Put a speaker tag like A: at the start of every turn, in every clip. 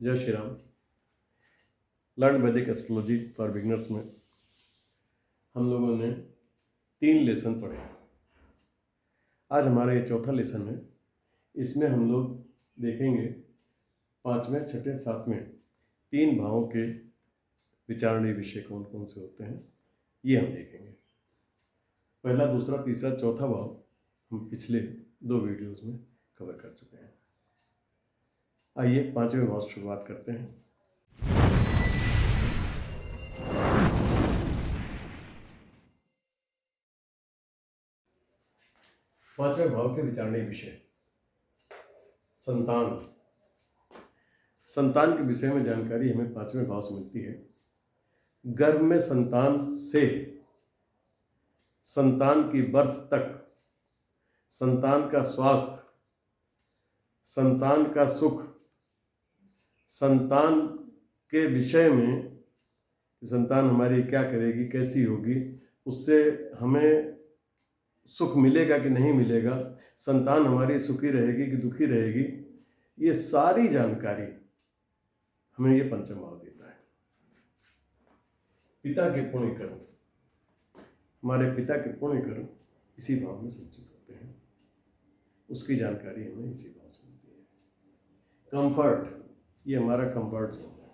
A: जय श्री राम। लर्न वैदिक astrology for beginners में हम लोगों ने 3 लेसन पढ़े। आज हमारा ये चौथा लेसन है। इसमें हम लोग देखेंगे 5वें, 6ठे, 7वें 3 भावों के विचारणीय विषय कौन कौन से होते हैं, ये हम देखेंगे। पहला, दूसरा, तीसरा, चौथा भाव हम पिछले 2 वीडियोज़ में कवर कर चुके हैं। आइए 5वें भाव से शुरुआत करते हैं। पांचवें भाव के विचारणीय विषय संतान। संतान के विषय में जानकारी हमें 5वें भाव से मिलती है। गर्भ में संतान से संतान की बर्थ तक संतान का स्वास्थ्य, संतान का सुख, संतान के विषय में संतान हमारी क्या करेगी, कैसी होगी, उससे हमें सुख मिलेगा कि नहीं मिलेगा, संतान हमारी सुखी रहेगी कि दुखी रहेगी, ये सारी जानकारी हमें ये पंचम भाव देता है। पिता के पुण्य कर्म, हमारे पिता के पुण्य कर्म इसी भाव में संचित होते हैं, उसकी जानकारी हमें इसी भाव से मिलती है। कंफर्ट, ये हमारा कंफर्ट जोन है।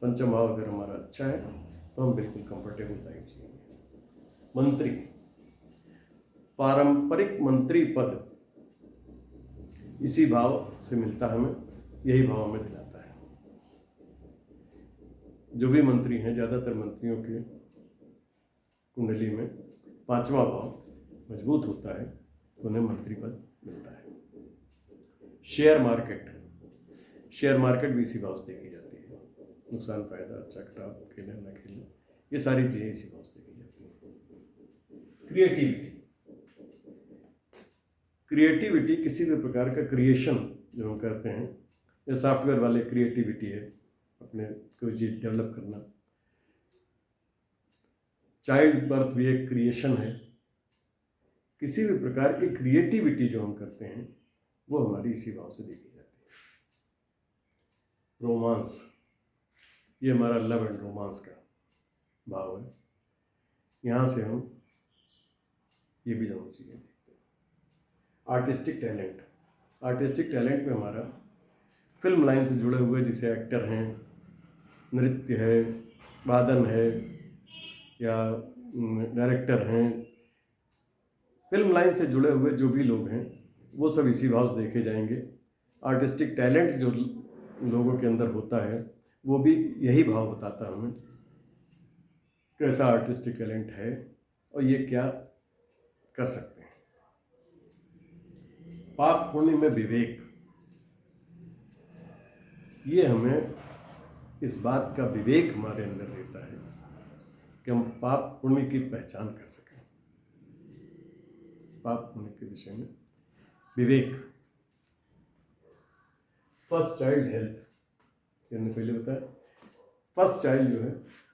A: पंचम भाव अगर हमारा अच्छा है तो हम बिल्कुल कंफर्टेबल लाइफ जिएंगे। मंत्री, पारंपरिक मंत्री पद इसी भाव से मिलता है हमें, यही भाव हमें दिलाता है। जो भी मंत्री हैं, ज़्यादातर मंत्रियों के कुंडली में 5वां भाव मजबूत होता है तो उन्हें मंत्री पद मिलता है। शेयर मार्केट, शेयर मार्केट भी इसी भाव से देखी जाती है। नुकसान फायदा, अच्छा खराब, खेले ना खेले, ये सारी चीज़ें इसी भाव से देखी जाती हैं। क्रिएटिविटी, क्रिएटिविटी किसी भी प्रकार का क्रिएशन जो हम करते हैं, या सॉफ्टवेयर वाले क्रिएटिविटी है, अपने कोई चीज़ डेवलप करना। चाइल्ड बर्थ भी एक क्रिएशन है। किसी भी प्रकार की क्रिएटिविटी जो हम करते हैं वो हमारी इसी भाव से देखी जाती है। रोमांस, ये हमारा लव एंड रोमांस का भाव है। यहाँ से हम ये भी दोनों चीज़ें देखते हैं। आर्टिस्टिक टैलेंट, आर्टिस्टिक टैलेंट में हमारा फिल्म लाइन से जुड़े हुए जैसे एक्टर हैं, नृत्य है, वादन है, या डायरेक्टर हैं, फिल्म लाइन से जुड़े हुए जो भी लोग हैं वो सब इसी भाव से देखे जाएंगे। आर्टिस्टिक टैलेंट जो लोगों के अंदर होता है वो भी यही भाव बताता है हमें कैसा आर्टिस्टिक टैलेंट है और ये क्या कर सकते हैं। पाप पुण्य में विवेक, ये हमें इस बात का विवेक हमारे अंदर देता है कि हम पाप पुण्य की पहचान कर सकें। पाप पुण्य के विषय में विवेक। फर्स्ट चाइल्ड हेल्थ, मैंने पहले बताया, फर्स्ट चाइल्ड जो है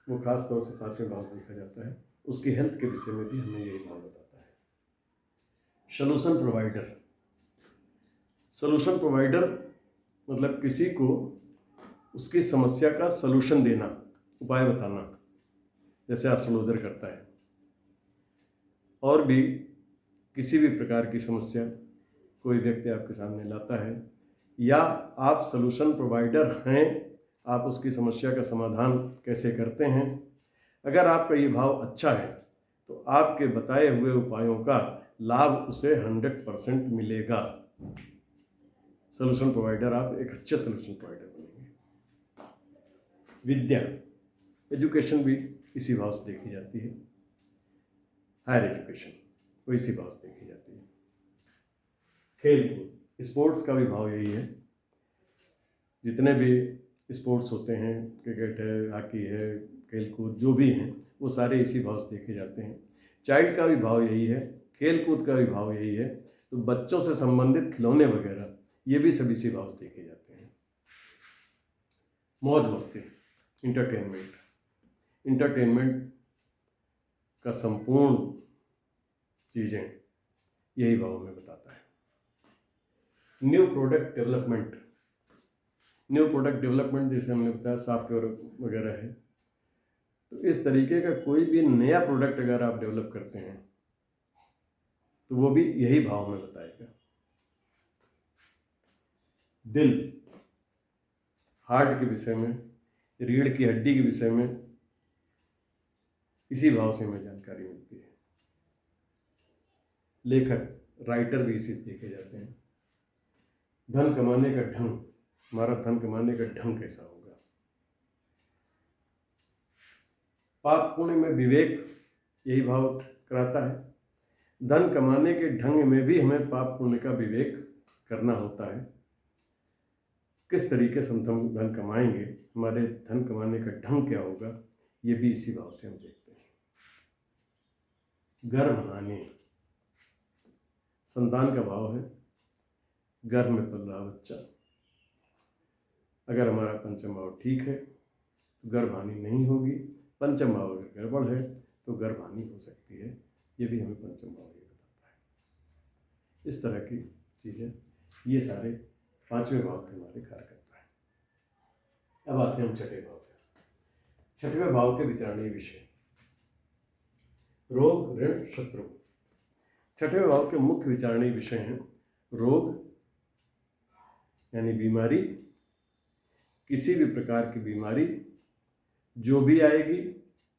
A: वो खास तौर से 5वें भाव से देखा जाता है, उसकी हेल्थ के विषय में भी हमें यही भाव बताता है। सॉल्यूशन प्रोवाइडर, सॉल्यूशन प्रोवाइडर मतलब किसी को उसकी समस्या का सलूशन देना, उपाय बताना, जैसे एस्ट्रोलॉजर करता है। और भी किसी भी प्रकार की समस्या कोई व्यक्ति आपके सामने लाता है या आप सलूशन प्रोवाइडर हैं, आप उसकी समस्या का समाधान कैसे करते हैं, अगर आपका ये भाव अच्छा है तो आपके बताए हुए उपायों का लाभ उसे 100% मिलेगा। सलूशन प्रोवाइडर, आप एक अच्छे सलूशन प्रोवाइडर बनेंगे। विद्या, एजुकेशन भी इसी भाव से देखी जाती है। हायर एजुकेशन वो इसी भाव से देखी जाती है। खेल कूद, स्पोर्ट्स का भी भाव यही है। जितने भी स्पोर्ट्स होते हैं, क्रिकेट है, हॉकी है, खेल कूद जो भी हैं, वो सारे इसी भाव से देखे जाते हैं। चाइल्ड का भी भाव यही है, खेल कूद का भी भाव यही है। तो बच्चों से संबंधित खिलौने वगैरह ये भी सब इसी भाव से देखे जाते हैं। मौज मस्ती, इंटरटेनमेंट, इंटरटेनमेंट का संपूर्ण चीज़ें यही भाव में बताता है। New product development, new product development जैसे हमने बताया सॉफ्टवेयर वगैरह है। तो इस तरीके का कोई भी नया प्रोडक्ट अगर आप डेवलप करते हैं तो वो भी यही भाव में बताएगा। दिल, हार्ट के विषय में, रीढ़ की हड्डी के विषय में इसी भाव से हमें जानकारी मिलती है। लेखक, राइटर भी इसी से देखे जाते हैं। धन कमाने का ढंग, हमारा धन कमाने का ढंग कैसा होगा। पाप पुण्य में विवेक, यही भाव कराता है। धन कमाने के ढंग में भी हमें पाप पुण्य का विवेक करना होता है। किस तरीके से हम धन कमाएंगे, हमारे धन कमाने का ढंग क्या होगा, ये भी इसी भाव से हम देखते हैं। गर्भ हानि, संतान का भाव है। गर्भ में पल रहा बच्चा, अगर हमारा पंचम भाव ठीक है तो गर्भ हानि नहीं होगी। पंचम भाव अगर गड़बड़ है तो गर्भ हानि हो सकती है। ये भी हमें पंचम भाव ये बताता है। इस तरह की चीज़ें, ये सारे पांचवें भाव के हमारे कार्य करता है। अब आते हैं हम छठे भाव पे। छठवें भाव के विचारणीय विषय रोग, ऋण, शत्रु। छठवें भाव के मुख्य विचारणीय विषय हैं रोग यानी बीमारी, किसी भी प्रकार की बीमारी जो भी आएगी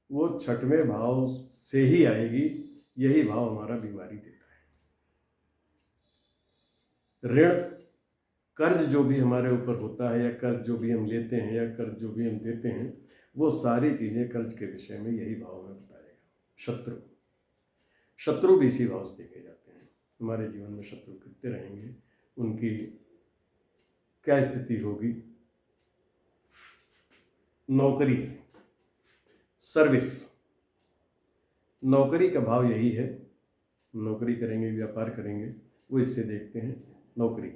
A: वो छठवें भाव से ही आएगी। यही भाव हमारा बीमारी देता है। ऋण, कर्ज जो भी हमारे ऊपर होता है या कर्ज जो भी हम लेते हैं या कर्ज जो भी हम देते हैं, वो सारी चीज़ें कर्ज के विषय में यही भाव हमें बताएगा। शत्रु, शत्रु भी इसी भाव से देखे जाते हैं। हमारे जीवन में शत्रु कितने रहेंगे, उनकी क्या स्थिति होगी। नौकरी, सर्विस, नौकरी का भाव यही है। नौकरी करेंगे, व्यापार करेंगे, वो इससे देखते हैं नौकरी।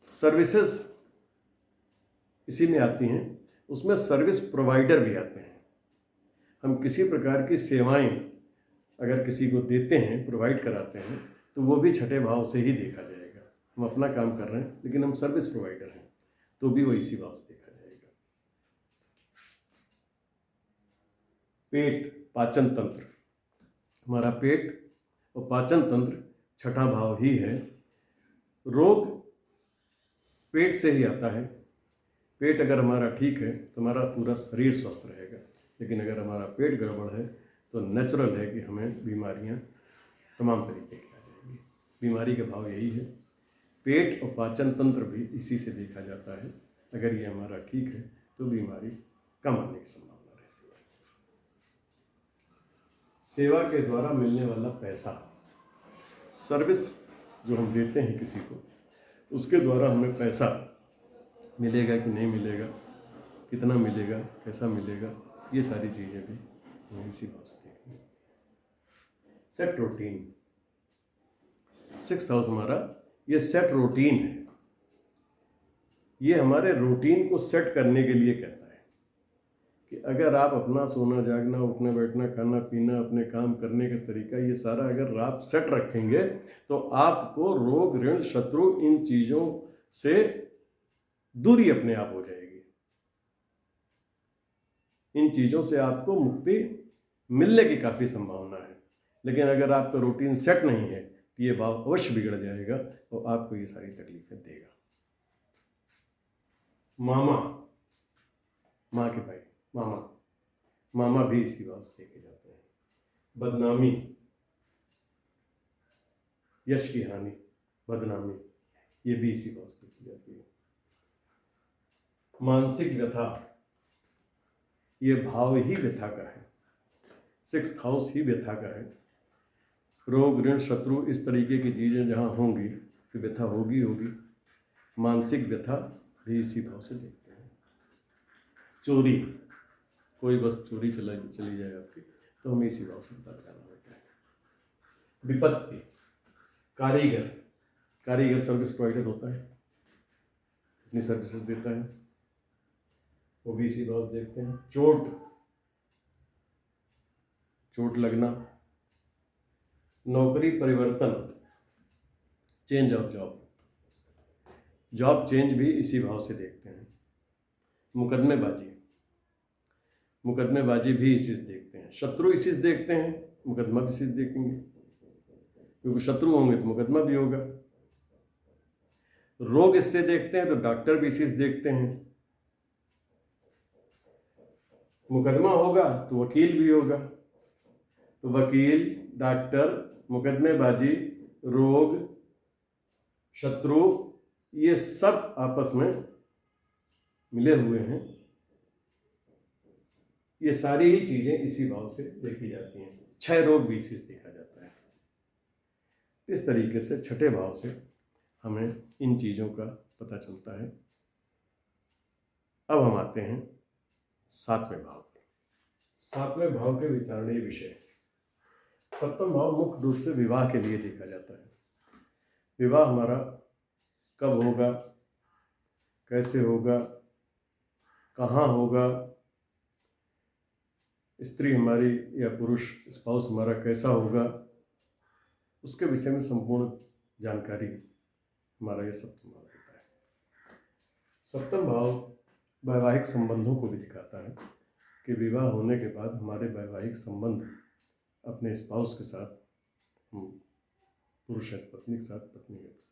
A: सर्विसेज इसी में आती हैं, उसमें सर्विस प्रोवाइडर भी आते हैं। हम किसी प्रकार की सेवाएं अगर किसी को देते हैं, प्रोवाइड कराते हैं, तो वो भी छठे भाव से ही देखा जाएगा। हम अपना काम कर रहे हैं लेकिन हम सर्विस प्रोवाइडर हैं, तो भी वो इसी भाव से देखा जाएगा। पेट, पाचन तंत्र, हमारा पेट और पाचन तंत्र छठा भाव ही है। रोग पेट से ही आता है। पेट अगर हमारा ठीक है तो हमारा पूरा शरीर स्वस्थ रहेगा, लेकिन अगर हमारा पेट गड़बड़ है तो नेचुरल है कि हमें बीमारियां तमाम तरीके की आ जाएंगी। बीमारी का भाव यही है। पेट और पाचन तंत्र भी इसी से देखा जाता है। अगर ये हमारा ठीक है तो बीमारी कम आने की संभावना रहती है। सेवा के द्वारा मिलने वाला पैसा, सर्विस जो हम देते हैं किसी को, उसके द्वारा हमें पैसा मिलेगा कि नहीं मिलेगा, कितना मिलेगा, कैसा मिलेगा, ये सारी चीज़ें भी हमें इसी बात से देखनी होती है। सेट रूटीन, सिक्स्थ हाउस हमारा ये सेट रूटीन है। ये हमारे रूटीन को सेट करने के लिए कहता है कि अगर आप अपना सोना जागना, उठना बैठना, खाना पीना, अपने काम करने का तरीका, ये सारा अगर आप सेट रखेंगे तो आपको रोग, ऋण, शत्रु, इन चीज़ों से दूरी अपने आप हो जाएगी। इन चीज़ों से आपको मुक्ति मिलने की काफ़ी संभावना है। लेकिन अगर आपका रूटीन सेट नहीं है तो ये भाव अवश्य बिगड़ जाएगा और आपको ये सारी तकलीफें देगा। मामा, माँ के भाई, मामा, मामा भी इसी भाव से देखे जाते हैं। बदनामी, यश की हानि, बदनामी, ये भी इसी भाव से देखी जाती है। मानसिक व्यथा, ये भाव ही व्यथा का है। सिक्स्थ हाउस ही व्यथा का है। रोग, ऋण, शत्रु, इस तरीके की चीज़ें जहाँ होंगी तो व्यथा होगी होगी। मानसिक व्यथा भी इसी भाव से देखते हैं। चोरी, कोई बस चोरी चली जाए आपकी तो हमें इसी भाव से पता लगाना होता है। विपत्ति, कारीगर, कारीगर सर्विस प्रोवाइडर होता है, अपनी सर्विसेज देता है, वो भी इसी भाव से देखते हैं। चोट, चोट लगना, नौकरी परिवर्तन, change of job, job change भी इसी भाव से देखते हैं। मुकदमेबाजी भी इसी से देखते हैं। शत्रु इसी से देखते हैं, मुकदमा भी इसी से देखेंगे, क्योंकि शत्रु होंगे तो मुकदमा भी होगा। रोग इससे देखते हैं तो डॉक्टर भी इसी से देखते हैं। मुकदमा होगा तो वकील भी होगा, तो वकील, डॉक्टर, मुकदमेबाजी, रोग, शत्रु, ये सब आपस में मिले हुए हैं। ये सारी ही चीजें इसी भाव से देखी जाती हैं। क्षय रोग भी इसी से देखा जाता है। इस तरीके से छठे भाव से हमें इन चीजों का पता चलता है। अब हम आते हैं सातवें भाव पर। सातवें भाव के विचारणीय विषय। सप्तम भाव मुख्य रूप से विवाह के लिए देखा जाता है। विवाह हमारा कब होगा, कैसे होगा, कहाँ होगा, स्त्री हमारी या पुरुष स्पाउस हमारा कैसा होगा, उसके विषय में संपूर्ण जानकारी हमारा ये सप्तम भाव देता है। सप्तम भाव वैवाहिक संबंधों को भी दिखाता है कि विवाह होने के बाद हमारे वैवाहिक संबंध अपने स्पाउस के साथ, पुरुष है तो पत्नी के साथ, पत्नी है तो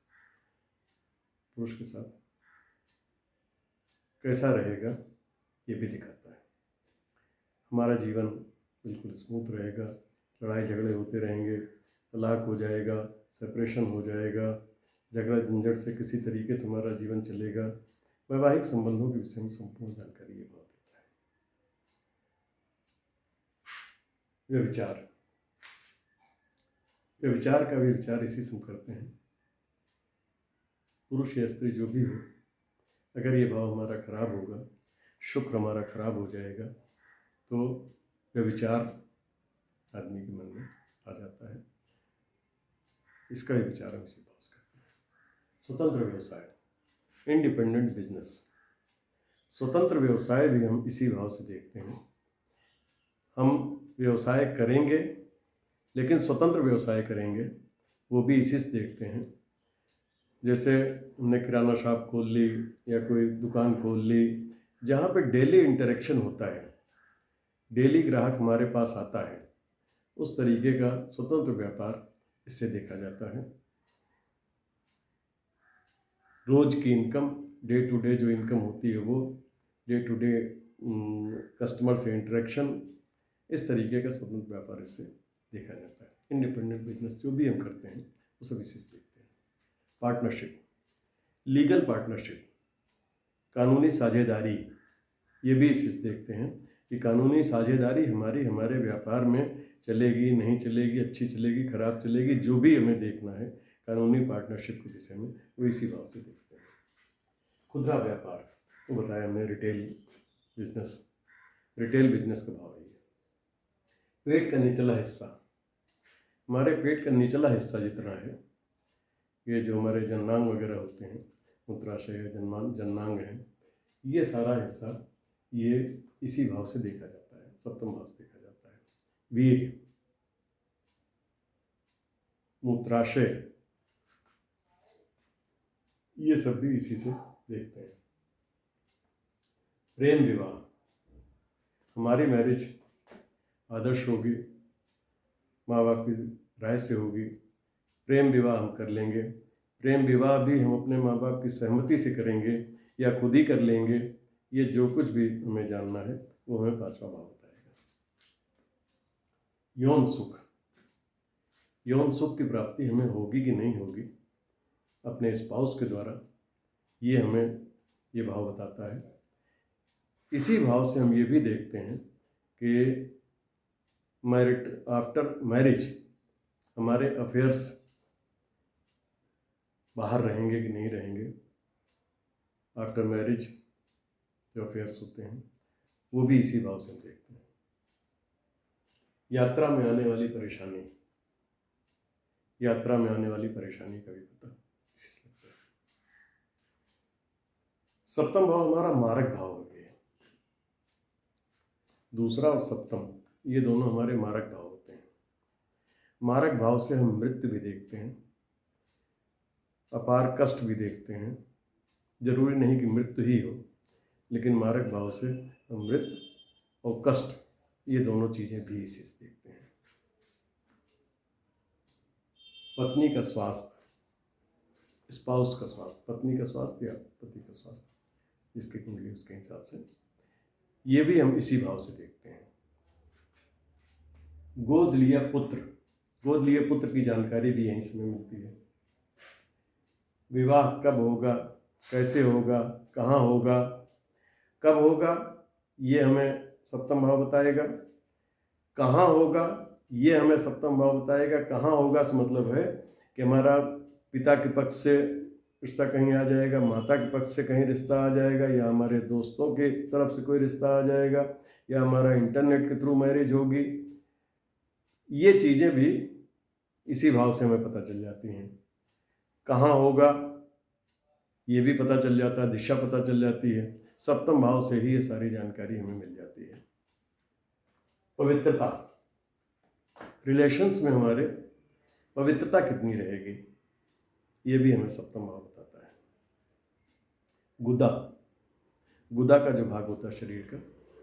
A: पुरुष के साथ कैसा रहेगा, ये भी दिखाता है। हमारा जीवन बिल्कुल स्मूथ रहेगा, लड़ाई झगड़े होते रहेंगे, तलाक हो जाएगा, सेपरेशन हो जाएगा, झगड़ा झंझट से किसी तरीके से हमारा जीवन चलेगा। वैवाहिक संबंधों के विषय में संपूर्ण जानकारी ये भाव देता है। व्यभिचार का भी विचार इसी से हम करते हैं। पुरुष या स्त्री जो भी हो, अगर ये भाव हमारा खराब होगा, शुक्र हमारा खराब हो जाएगा, तो व्यभिचार आदमी के मन में आ जाता है। इसका भी विचार हम इसी भाव से करते हैं। स्वतंत्र व्यवसाय, इंडिपेंडेंट बिजनेस। स्वतंत्र व्यवसाय भी हम इसी भाव से देखते हैं। हम व्यवसाय करेंगे, लेकिन स्वतंत्र व्यवसाय करेंगे, वो भी इसी से देखते हैं। जैसे हमने किराना शॉप खोल ली या कोई दुकान खोल ली, जहाँ पे डेली इंटरेक्शन होता है, डेली ग्राहक हमारे पास आता है, उस तरीके का स्वतंत्र व्यापार इससे देखा जाता है। रोज की इनकम, डे टू डे जो इनकम होती है, वो डे टू डे कस्टमर से इंटरेक्शन, इस तरीके का स्वतंत्र व्यापार इससे देखा जाता है। इंडिपेंडेंट बिजनेस जो भी हम करते हैं वो सब इसी से देखते हैं। पार्टनरशिप, लीगल पार्टनरशिप, कानूनी साझेदारी, ये भी इसी से देखते हैं कि कानूनी साझेदारी हमारे व्यापार में चलेगी, नहीं चलेगी, अच्छी चलेगी, खराब चलेगी, जो भी हमें देखना है कानूनी पार्टनरशिप के विषय में, वो इसी भाव से देखते हैं। खुदरा व्यापार, वो बताया हमने, रिटेल बिजनेस का भाव है। पेट का निचला हिस्सा, हमारे पेट का निचला हिस्सा जितना है, ये जो हमारे जननांग वगैरह होते हैं, मूत्राशय है, जननांग है, ये सारा हिस्सा ये इसी भाव से देखा जाता है, सप्तम भाव से देखा जाता है। वीर्य, मूत्राशय, ये सब भी इसी से देखते हैं। प्रेम विवाह, हमारी मैरिज आदर्श होगी, माँ बाप की राय से होगी, प्रेम विवाह हम कर लेंगे। प्रेम विवाह भी हम अपने माँ बाप की सहमति से करेंगे या खुद ही कर लेंगे, ये जो कुछ भी हमें जानना है वो हमें पांचवा भाव बताएगा। यौन सुख की प्राप्ति हमें होगी कि नहीं होगी अपने स्पाउस के द्वारा, ये हमें ये भाव बताता है। इसी भाव से हम ये भी देखते हैं कि आफ्टर मैरिज हमारे अफेयर्स बाहर रहेंगे कि नहीं रहेंगे। आफ्टर मैरिज जो अफेयर्स होते हैं वो भी इसी भाव से हम देखते हैं। यात्रा में आने वाली परेशानी का भी पता इसी से लगता है। सप्तम भाव हमारा मारक भाव हो गया। दूसरा और सप्तम ये दोनों हमारे मारक भाव होते हैं। मारक भाव से हम मृत्यु भी देखते हैं, अपार कष्ट भी देखते हैं, जरूरी नहीं कि मृत्यु ही हो, लेकिन मारक भाव से हम मृत्यु और कष्ट, ये दोनों चीज़ें भी इसी से देखते हैं। पत्नी का स्वास्थ्य, स्पाउस का स्वास्थ्य, पत्नी का स्वास्थ्य या पति का स्वास्थ्य, जिसकी कुंडली उसके हिसाब से, ये भी हम इसी भाव से देखते हैं। गोद लिया पुत्र, गोद लिए पुत्र की जानकारी भी यहीं से हमें मिलती है। विवाह कब होगा, कैसे होगा, कहाँ होगा, कब होगा, ये हमें सप्तम भाव बताएगा। कहाँ होगा, ये हमें सप्तम भाव बताएगा। कहाँ होगा से मतलब है कि हमारा पिता के पक्ष से रिश्ता कहीं आ जाएगा, माता के पक्ष से कहीं रिश्ता आ जाएगा, या हमारे दोस्तों के तरफ से कोई रिश्ता आ जाएगा, या हमारा इंटरनेट के थ्रू मैरिज होगी। ये चीज़ें भी इसी भाव से हमें पता चल जाती हैं। कहाँ होगा ये भी पता चल जाता है, दिशा पता चल जाती है। सप्तम भाव से ही ये सारी जानकारी हमें मिल जाती है। पवित्रता, रिलेशंस में हमारे पवित्रता कितनी रहेगी, ये भी हमें सप्तम भाव बताता है। गुदा, गुदा का जो भाग होता है शरीर का,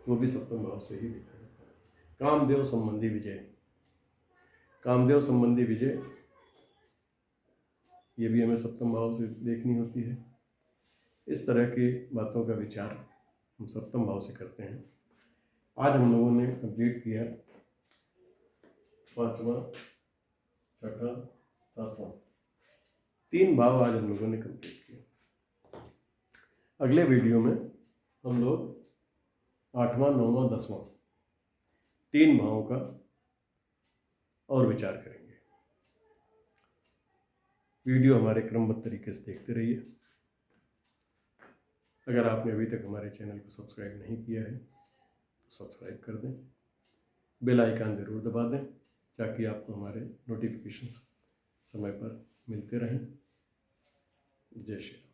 A: वो भी सप्तम भाव से ही देखा जाता है। कामदेव संबंधी विजय, कामदेव संबंधी विजय, ये भी हमें सप्तम भाव से देखनी होती है। इस तरह की बातों का विचार हम सप्तम भाव से करते हैं। आज हम लोगों ने कंप्लीट किया 5वां, 6वां, 7वां, 3 भाव आज हम लोगों ने कंप्लीट किया। अगले वीडियो में हम लोग 8वां, 9वां, 10वां 3 भावों का और विचार करेंगे। वीडियो हमारे क्रमबद्ध तरीके से देखते रहिए। अगर आपने अभी तक हमारे चैनल को सब्सक्राइब नहीं किया है तो सब्सक्राइब कर दें, बेल आइकन ज़रूर दबा दें ताकि आपको हमारे नोटिफिकेशंस समय पर मिलते रहें। जय श्री राम।